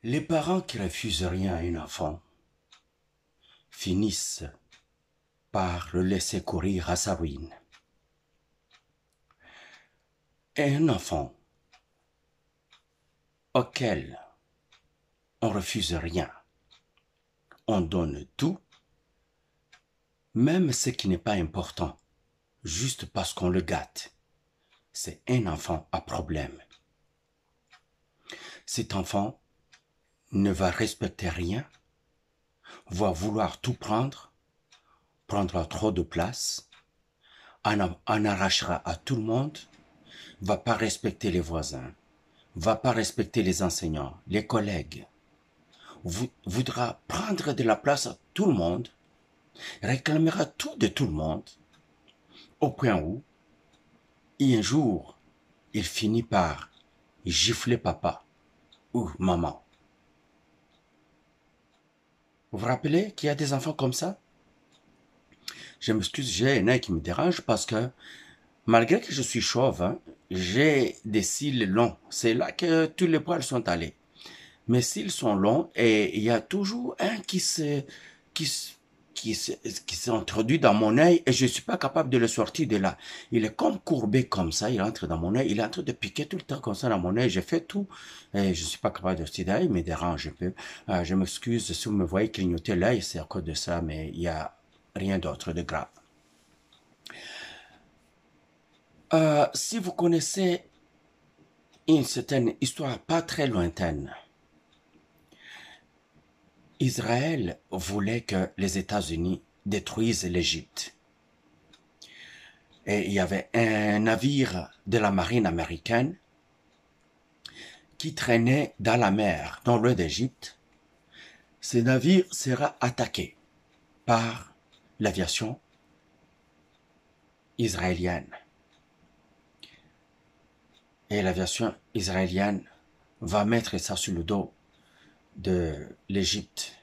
Les parents qui refusent rien à un enfant finissent par le laisser courir à sa ruine. Et un enfant auquel on refuse rien, on donne tout, même ce qui n'est pas important, juste parce qu'on le gâte, c'est un enfant à problème. Cet enfant ne va respecter rien, va vouloir tout prendra trop de place, en arrachera à tout le monde, va pas respecter les voisins, va pas respecter les enseignants, les collègues, voudra prendre de la place à tout le monde, réclamera tout de tout le monde, au point où, un jour, il finit par gifler papa ou maman. Vous vous rappelez qu'il y a des enfants comme ça? Je m'excuse, j'ai un œil qui me dérange parce que malgré que je suis chauve, j'ai des cils longs. C'est là que tous les poils sont allés. Mes cils sont longs et il y a toujours un qui s'est introduit dans mon œil et je suis pas capable de le sortir de là. Il est comme courbé comme ça, il entre dans mon œil, il est en train de piquer tout le temps comme ça dans mon œil. J'ai fait tout et je suis pas capable de sortir d'œil, il me dérange un peu. Je m'excuse si vous me voyez clignoter l'œil, c'est à cause de ça, mais il y a rien d'autre de grave. Si vous connaissez une certaine histoire pas très lointaine, Israël voulait que les États-Unis détruisent l'Égypte. Et il y avait un navire de la marine américaine qui traînait dans la mer, dans l'ouest d'Égypte. Ce navire sera attaqué par l'aviation israélienne. Et l'aviation israélienne va mettre ça sur le dos de l'Égypte.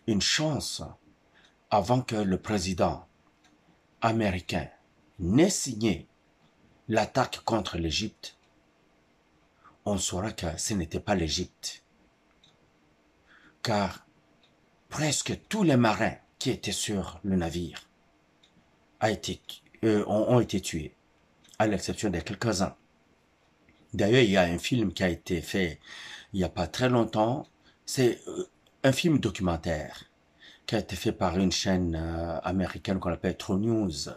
Une chance avant que le président américain n'ait signé l'attaque contre l'Égypte, on saura que ce n'était pas l'Égypte. Car presque tous les marins qui étaient sur le navire ont été tués, à l'exception de quelques-uns. D'ailleurs, il y a un film qui a été fait il n'y a pas très longtemps. C'est un film documentaire qui a été fait par une chaîne américaine qu'on appelle True News.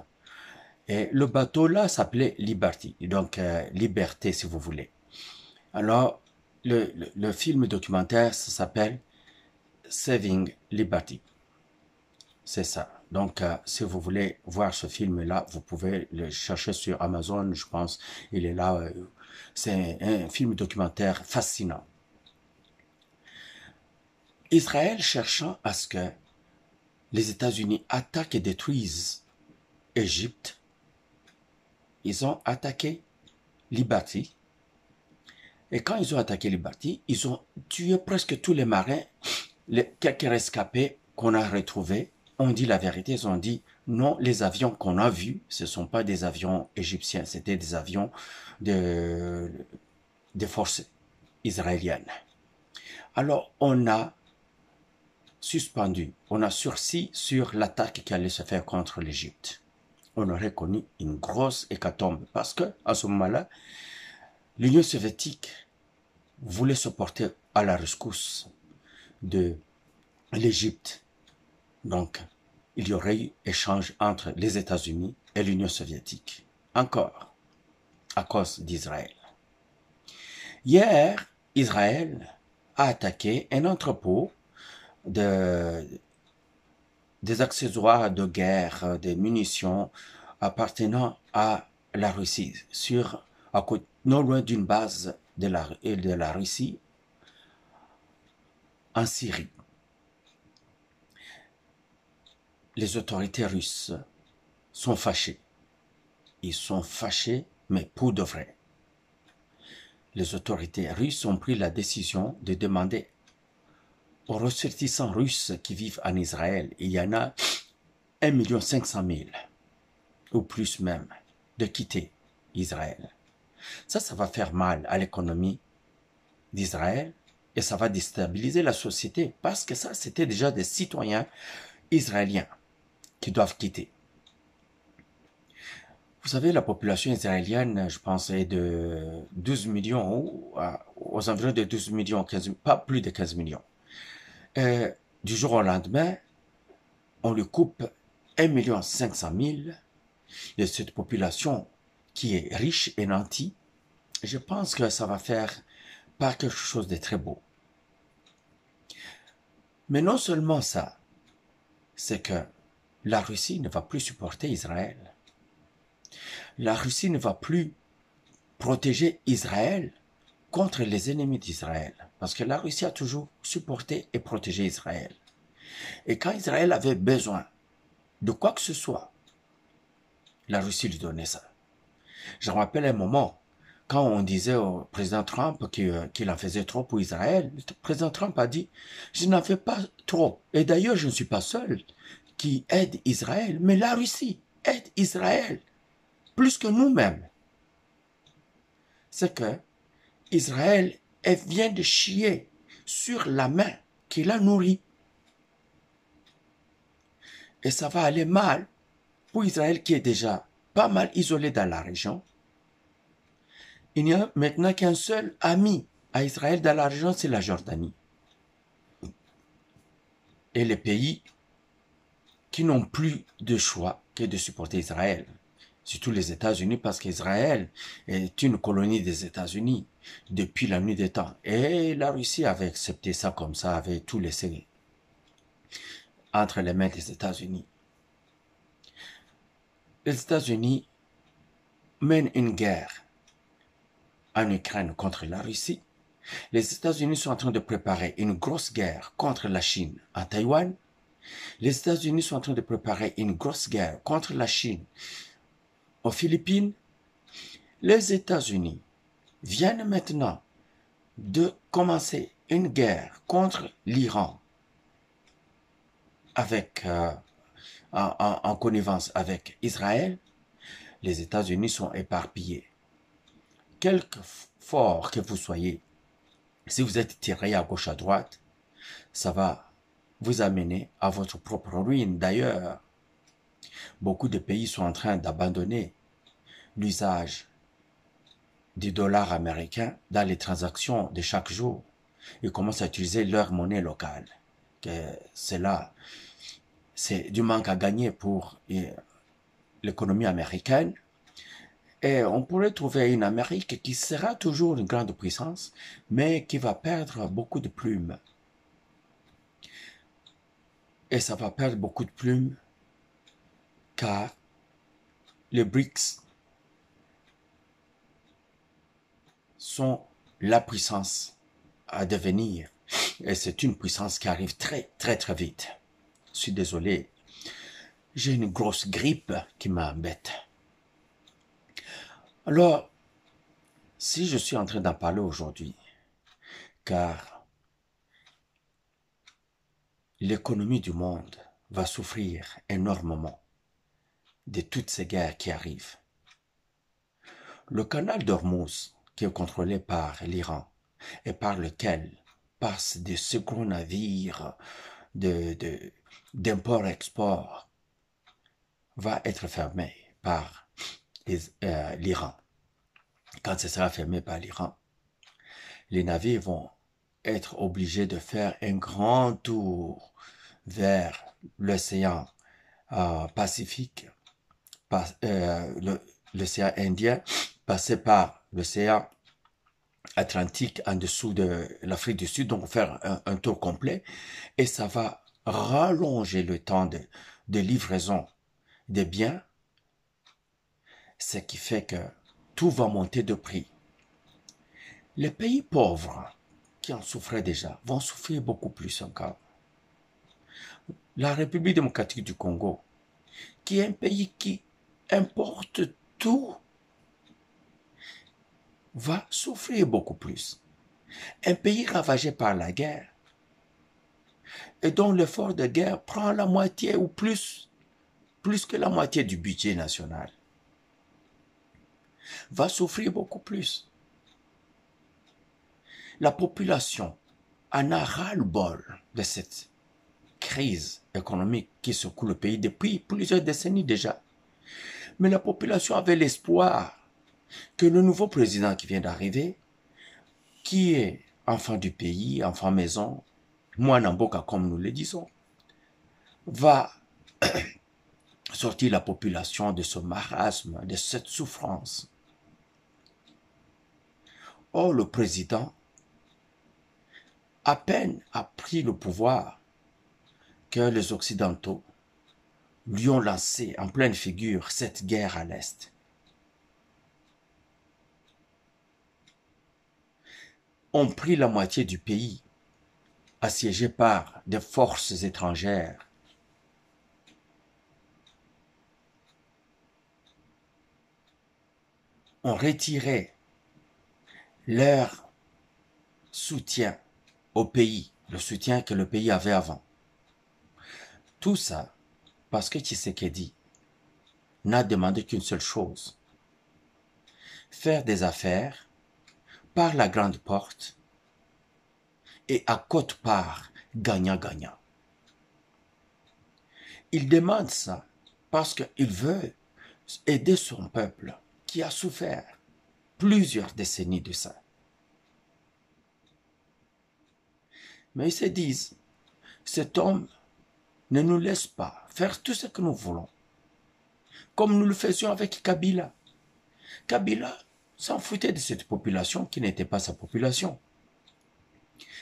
Et le bateau là s'appelait Liberty, donc liberté si vous voulez. Alors, le film documentaire, ça s'appelle Saving Liberty. C'est ça. Donc, si vous voulez voir ce film-là, vous pouvez le chercher sur Amazon, je pense. Il est là. C'est un film documentaire fascinant. Israël cherchant à ce que les États-Unis attaquent et détruisent Égypte, ils ont attaqué Liberty. Et quand ils ont attaqué Liberty, ils ont tué presque tous les marins, les quelques rescapés qu'on a retrouvés ont dit la vérité, ils ont dit non, les avions qu'on a vus, ce ne sont pas des avions égyptiens, c'était des avions des forces israéliennes. Alors on a suspendu, on a sursis sur l'attaque qui allait se faire contre l'Égypte. On aurait connu une grosse hécatombe parce que à ce moment-là, l'Union soviétique voulait se porter à la rescousse de l'Égypte. Donc, il y aurait eu échange entre les États-Unis et l'Union soviétique. Encore, à cause d'Israël. Hier, Israël a attaqué un entrepôt des accessoires de guerre, des munitions appartenant à la Russie, non loin d'une base de la Russie en Syrie. Les autorités russes sont fâchées. Ils sont fâchés, mais pour de vrai. Les autorités russes ont pris la décision de demander aux ressortissants russes qui vivent en Israël, il y en a 1 500 000, ou plus même, de quitter Israël. Ça va faire mal à l'économie d'Israël Et ça va déstabiliser la société parce que ça, c'était déjà des citoyens israéliens qui doivent quitter. Vous savez, la population israélienne, je pense, est de 12 millions, ou aux environs de 12 millions, 15, pas plus de 15 millions. Du jour au lendemain, on lui coupe 1,5 million de cette population qui est riche et nantie. Je pense que ça va faire pas quelque chose de très beau. Mais non seulement ça, c'est que la Russie ne va plus supporter Israël. La Russie ne va plus protéger Israël contre les ennemis d'Israël. Parce que la Russie a toujours supporté et protégé Israël. Et quand Israël avait besoin de quoi que ce soit, la Russie lui donnait ça. Je me rappelle un moment, quand on disait au président Trump qu'il en faisait trop pour Israël, le président Trump a dit « Je n'en fais pas trop. Et d'ailleurs, je ne suis pas seul qui aide Israël, mais la Russie aide Israël plus que nous-mêmes. » C'est que Israël vient de chier sur la main qui l'a nourri. Et ça va aller mal pour Israël qui est déjà pas mal isolé dans la région. Il n'y a maintenant qu'un seul ami à Israël dans la région, c'est la Jordanie. Et les pays qui n'ont plus de choix que de supporter Israël. Surtout les États-Unis, parce qu'Israël est une colonie des États-Unis depuis la nuit des temps. Et la Russie avait accepté ça comme ça, avait tout laissé entre les mains des États-Unis. Les États-Unis mènent une guerre en Ukraine contre la Russie. Les États-Unis sont en train de préparer une grosse guerre contre la Chine en Taïwan. Les États-Unis sont en train de préparer une grosse guerre contre la Chine aux Philippines. Les États-Unis viennent maintenant de commencer une guerre contre l'Iran avec en connivence avec Israël. Les États-Unis sont éparpillés. Quelque fort que vous soyez, si vous êtes tiré à gauche à droite, ça va vous amener à votre propre ruine. D'ailleurs, beaucoup de pays sont en train d'abandonner l'usage du dollar américain dans les transactions de chaque jour. Ils commencent à utiliser leur monnaie locale. C'est du manque à gagner pour l'économie américaine. Et on pourrait trouver une Amérique qui sera toujours une grande puissance, mais qui va perdre beaucoup de plumes. Et ça va perdre beaucoup de plumes, car les BRICS sont la puissance à devenir. Et c'est une puissance qui arrive très, très, très vite. Je suis désolé. J'ai une grosse grippe qui m'embête. Alors, si je suis en train d'en parler aujourd'hui, car l'économie du monde va souffrir énormément de toutes ces guerres qui arrivent. Le canal d'Ormuz, qui est contrôlé par l'Iran et par lequel passent des seconds navires d'import-export, va être fermé par l'Iran. Quand ce sera fermé par l'Iran, les navires vont être obligés de faire un grand tour vers l'océan Pacifique, l'océan Indien, passer par l'océan Atlantique en dessous de l'Afrique du Sud, donc faire un tour complet, et ça va rallonger le temps de livraison des biens, ce qui fait que tout va monter de prix. Les pays pauvres qui en souffraient déjà vont souffrir beaucoup plus encore. La République démocratique du Congo, qui est un pays qui importe tout, va souffrir beaucoup plus. Un pays ravagé par la guerre et dont l'effort de guerre prend la moitié ou plus que la moitié du budget national, va souffrir beaucoup plus. La population en a ras-le-bol de cette crise économique qui secoue le pays depuis plusieurs décennies déjà. Mais la population avait l'espoir que le nouveau président qui vient d'arriver, qui est enfant du pays, enfant maison, moine boca comme nous le disons, va sortir la population de ce marasme, de cette souffrance. Or, le président, à peine a pris le pouvoir que les Occidentaux lui ont lancé en pleine figure cette guerre à l'Est. Ont pris la moitié du pays, assiégé par des forces étrangères. Ont retiré leur soutien au pays, le soutien que le pays avait avant. Tout ça parce que Tshisekedi n'a demandé qu'une seule chose, faire des affaires par la grande porte et à quote-part gagnant-gagnant. Il demande ça parce qu'il veut aider son peuple qui a souffert plusieurs décennies de ça. Mais ils se disent, cet homme ne nous laisse pas faire tout ce que nous voulons, comme nous le faisions avec Kabila. Kabila s'en foutait de cette population qui n'était pas sa population.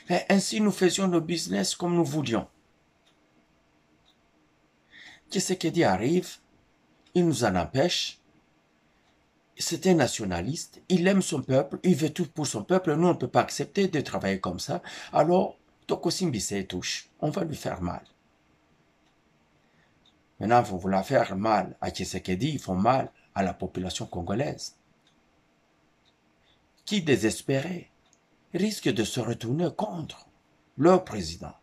Et ainsi nous faisions nos business comme nous voulions. Tshisekedi arrive, il nous en empêche. C'est un nationaliste, il aime son peuple, il veut tout pour son peuple, nous on ne peut pas accepter de travailler comme ça. Alors, Tokosimbise touche, on va lui faire mal. Maintenant, vous voulez faire mal à Tshisekedi, ils font mal à la population congolaise, qui, désespérée, risque de se retourner contre leur président.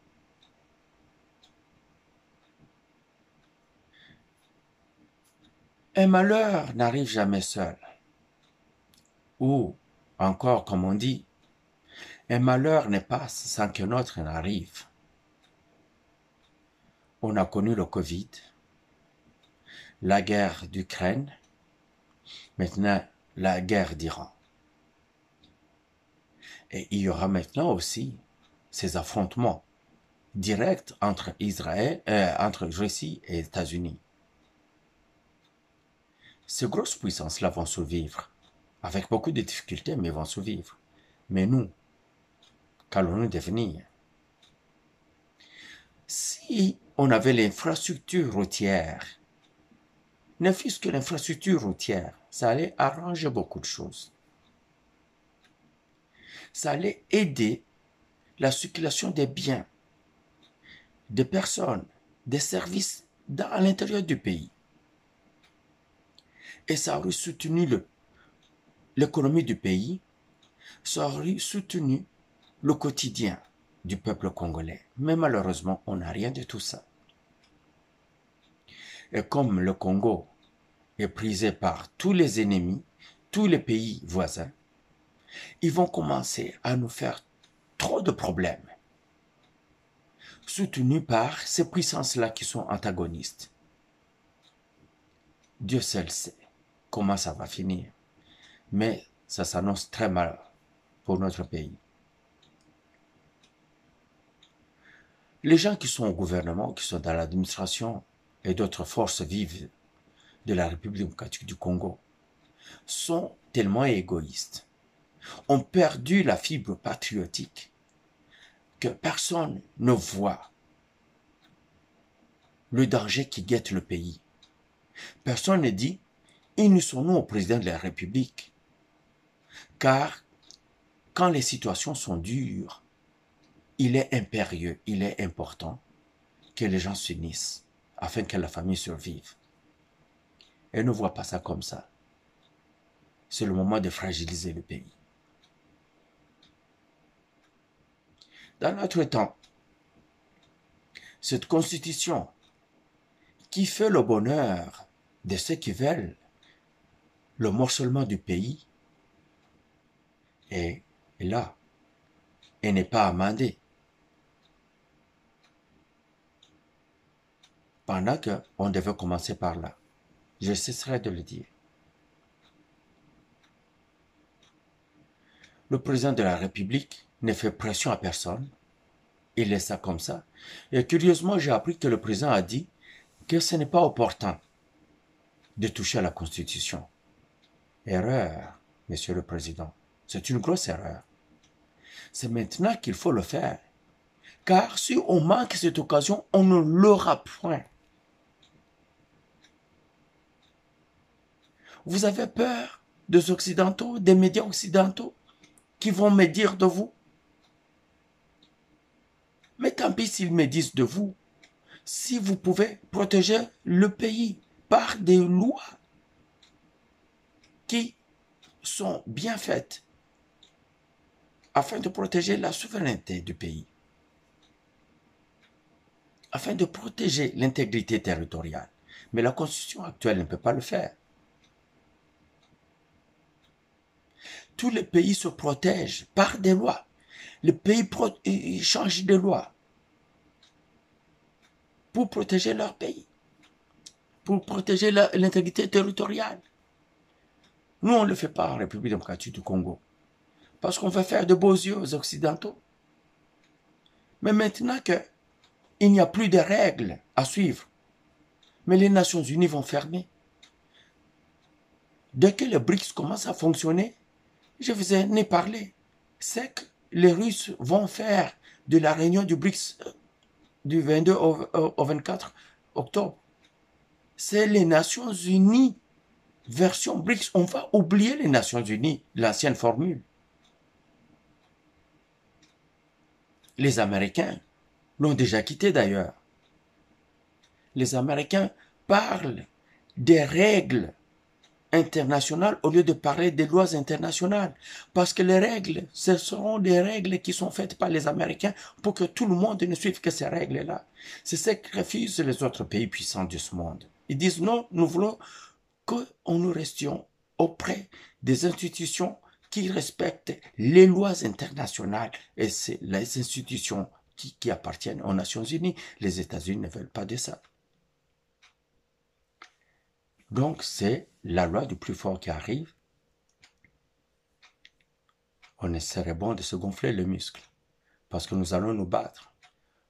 Un malheur n'arrive jamais seul. Ou, encore comme on dit, un malheur ne passe sans qu'un autre n'arrive. On a connu le Covid, la guerre d'Ukraine, maintenant la guerre d'Iran. Et il y aura maintenant aussi ces affrontements directs entre entre Russie et États-Unis. Ces grosses puissances-là vont survivre, avec beaucoup de difficultés, mais vont survivre. Mais nous, qu'allons-nous devenir? Si on avait l'infrastructure routière, ne fût-ce que l'infrastructure routière, ça allait arranger beaucoup de choses. Ça allait aider la circulation des biens, des personnes, des services à l'intérieur du pays. Et ça aurait soutenu l'économie du pays, ça aurait soutenu le quotidien du peuple congolais. Mais malheureusement, on n'a rien de tout ça. Et comme le Congo est prisé par tous les ennemis, tous les pays voisins, ils vont commencer à nous faire trop de problèmes, soutenus par ces puissances-là qui sont antagonistes. Dieu seul sait comment ça va finir, mais ça s'annonce très mal pour notre pays. Les gens qui sont au gouvernement, qui sont dans l'administration et d'autres forces vives de la République démocratique du Congo sont tellement égoïstes, ont perdu la fibre patriotique que personne ne voit le danger qui guette le pays. Personne ne dit « unissons-nous au président de la République ». Car quand les situations sont dures, il est impérieux, il est important que les gens s'unissent afin que la famille survive. Et ne voit pas ça comme ça. C'est le moment de fragiliser le pays. Dans notre temps, cette constitution qui fait le bonheur de ceux qui veulent le morcellement du pays est là et n'est pas amendée. pendant qu'on devait commencer par là. Je cesserai de le dire. Le président de la République ne fait pression à personne. Il laisse ça comme ça. Et curieusement, j'ai appris que le président a dit que ce n'est pas opportun de toucher à la Constitution. Erreur, Monsieur le Président. C'est une grosse erreur. C'est maintenant qu'il faut le faire. Car si on manque cette occasion, on ne l'aura point. Vous avez peur des Occidentaux, des médias occidentaux qui vont me dire de vous? Mais tant pis s'ils me disent de vous. Si vous pouvez protéger le pays par des lois qui sont bien faites afin de protéger la souveraineté du pays, afin de protéger l'intégrité territoriale. Mais la Constitution actuelle ne peut pas le faire. Tous les pays se protègent par des lois. Les pays changent de lois pour protéger leur pays, pour protéger l'intégrité territoriale. Nous, on ne le fait pas en République démocratique du Congo, parce qu'on veut faire de beaux yeux aux Occidentaux. Mais maintenant qu'il n'y a plus de règles à suivre, mais les Nations Unies vont fermer. Dès que les BRICS commencent à fonctionner, je vous en ai parlé, c'est que les Russes vont faire de la réunion du BRICS du 22 au 24 octobre. C'est les Nations Unies, version BRICS. On va oublier les Nations Unies, l'ancienne formule. Les Américains l'ont déjà quitté d'ailleurs. Les Américains parlent des règles internationales au lieu de parler des lois internationales. Parce que les règles, ce seront des règles qui sont faites par les Américains pour que tout le monde ne suive que ces règles-là. C'est ce que refusent les autres pays puissants de ce monde. Ils disent non, nous voulons que nous restions auprès des institutions qui respectent les lois internationales. Et c'est les institutions qui appartiennent aux Nations Unies. Les États-Unis ne veulent pas de ça. Donc, c'est la loi du plus fort qui arrive. On essaierait bon de se gonfler le muscle, parce que nous allons nous battre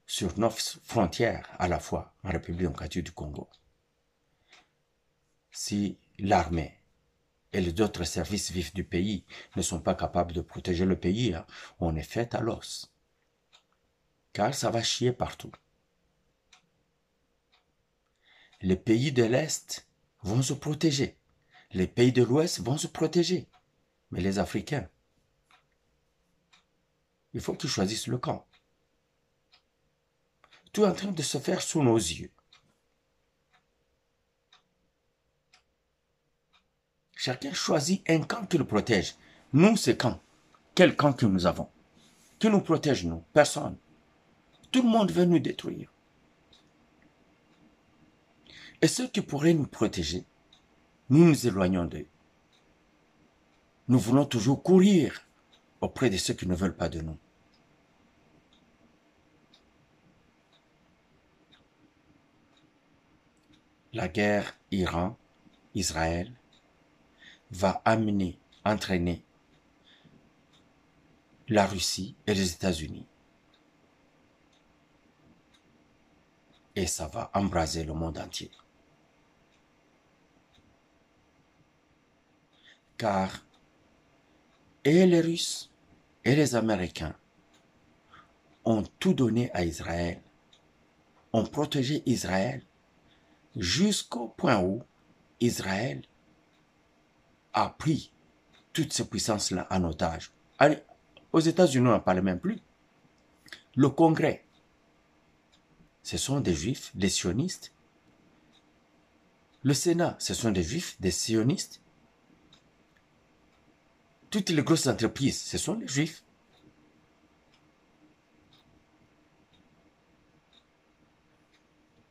sur nos frontières à la fois en République démocratique du Congo. Si l'armée et les autres services vifs du pays ne sont pas capables de protéger le pays, on est fait à l'os. Car ça va chier partout. Les pays de l'Est vont se protéger. Les pays de l'Ouest vont se protéger. Mais les Africains, il faut qu'ils choisissent le camp. Tout est en train de se faire sous nos yeux. Chacun choisit un camp qui le protège. Nous, c'est camp. Quel camp que nous avons? Qui nous protège, nous? Personne. Tout le monde veut nous détruire. Et ceux qui pourraient nous protéger, nous nous éloignons d'eux. Nous voulons toujours courir auprès de ceux qui ne veulent pas de nous. La guerre Iran-Israël va entraîner la Russie et les États-Unis. Et ça va embraser le monde entier. Car et les Russes et les Américains ont tout donné à Israël, ont protégé Israël jusqu'au point où Israël a pris toutes ces puissances-là en otage. Allez, aux États-Unis, on n'en parle même plus. Le Congrès, ce sont des Juifs, des sionistes. Le Sénat, ce sont des Juifs, des sionistes. Toutes les grosses entreprises, ce sont les Juifs.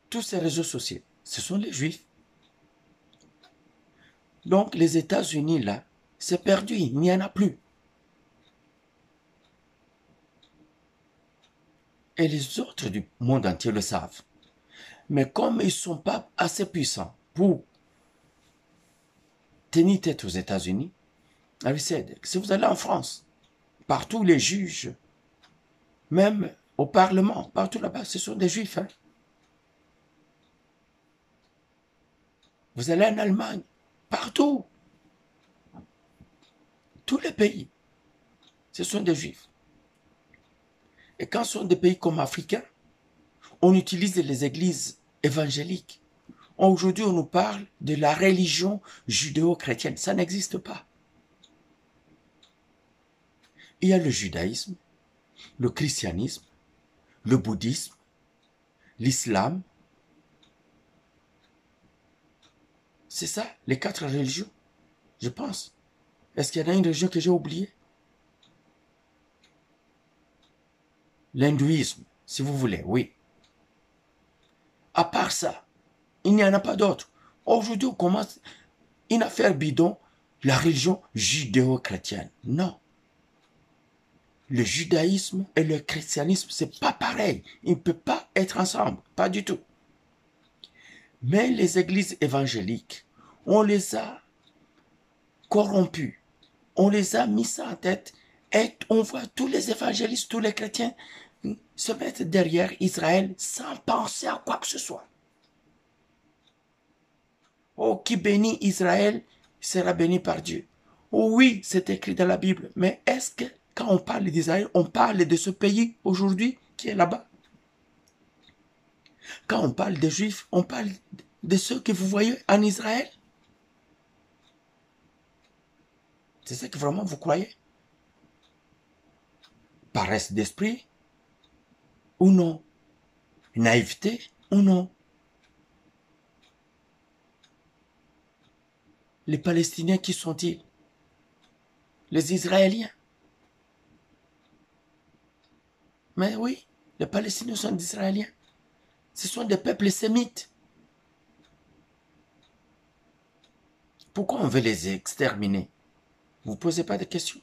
Tous ces réseaux sociaux, ce sont les Juifs. Donc les États-Unis, là, c'est perdu, il n'y en a plus. Et les autres du monde entier le savent. Mais comme ils ne sont pas assez puissants pour tenir tête aux États-Unis, si vous allez en France, partout les juges, même au Parlement, partout là-bas, ce sont des juifs. Hein. Vous allez en Allemagne, partout, tous les pays, ce sont des juifs. Et quand ce sont des pays comme africains, on utilise les églises évangéliques. Aujourd'hui, on nous parle de la religion judéo-chrétienne. Ça n'existe pas. Il y a le judaïsme, le christianisme, le bouddhisme, l'islam. C'est ça, les 4 religions, je pense. Est-ce qu'il y en a une religion que j'ai oubliée? L'hindouisme, si vous voulez, oui. À part ça, il n'y en a pas d'autre. Aujourd'hui, on commence une affaire bidon, la religion judéo-chrétienne. Non. Le judaïsme et le christianisme, c'est pas pareil. Ils ne peuvent pas être ensemble, pas du tout. Mais les églises évangéliques, on les a corrompus. On les a mis ça en tête. Et on voit tous les évangélistes, tous les chrétiens se mettre derrière Israël sans penser à quoi que ce soit. Oh, qui bénit Israël sera béni par Dieu. Oh oui, c'est écrit dans la Bible. Mais est-ce que quand on parle d'Israël, on parle de ce pays aujourd'hui qui est là-bas? Quand on parle des Juifs, on parle de ceux que vous voyez en Israël? C'est ça que vraiment vous croyez? Paresse d'esprit ou non? Naïveté ou non? Les Palestiniens, qui sont-ils? Les Israéliens. Mais oui, les Palestiniens sont des Israéliens. Ce sont des peuples sémites. Pourquoi on veut les exterminer? Vous ne posez pas de questions.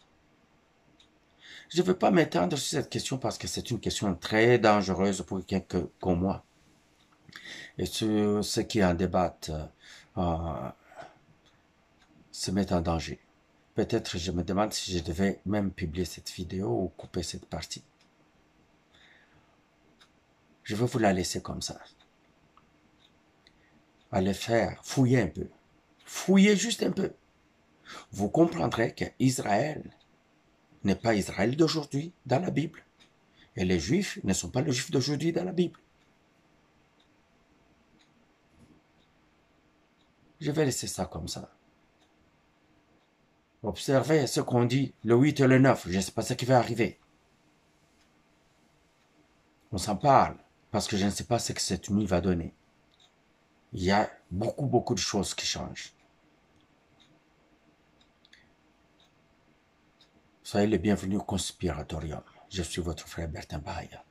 Je ne veux pas m'étendre sur cette question parce que c'est une question très dangereuse pour quelqu'un comme moi. Et ceux qui en débattent se mettent en danger. Peut-être je me demande si je devais même publier cette vidéo ou couper cette partie. Je vais vous la laisser comme ça. Allez faire, fouiller un peu. Fouillez juste un peu. Vous comprendrez qu'Israël n'est pas Israël d'aujourd'hui dans la Bible. Et les Juifs ne sont pas les Juifs d'aujourd'hui dans la Bible. Je vais laisser ça comme ça. Observez ce qu'on dit le 8 et le 9. Je ne sais pas ce qui va arriver. On s'en parle parce que je ne sais pas ce que cette nuit va donner. Il y a beaucoup de choses qui changent. Soyez les bienvenus au Conspiratorium. Je suis votre frère Bertin Bahia.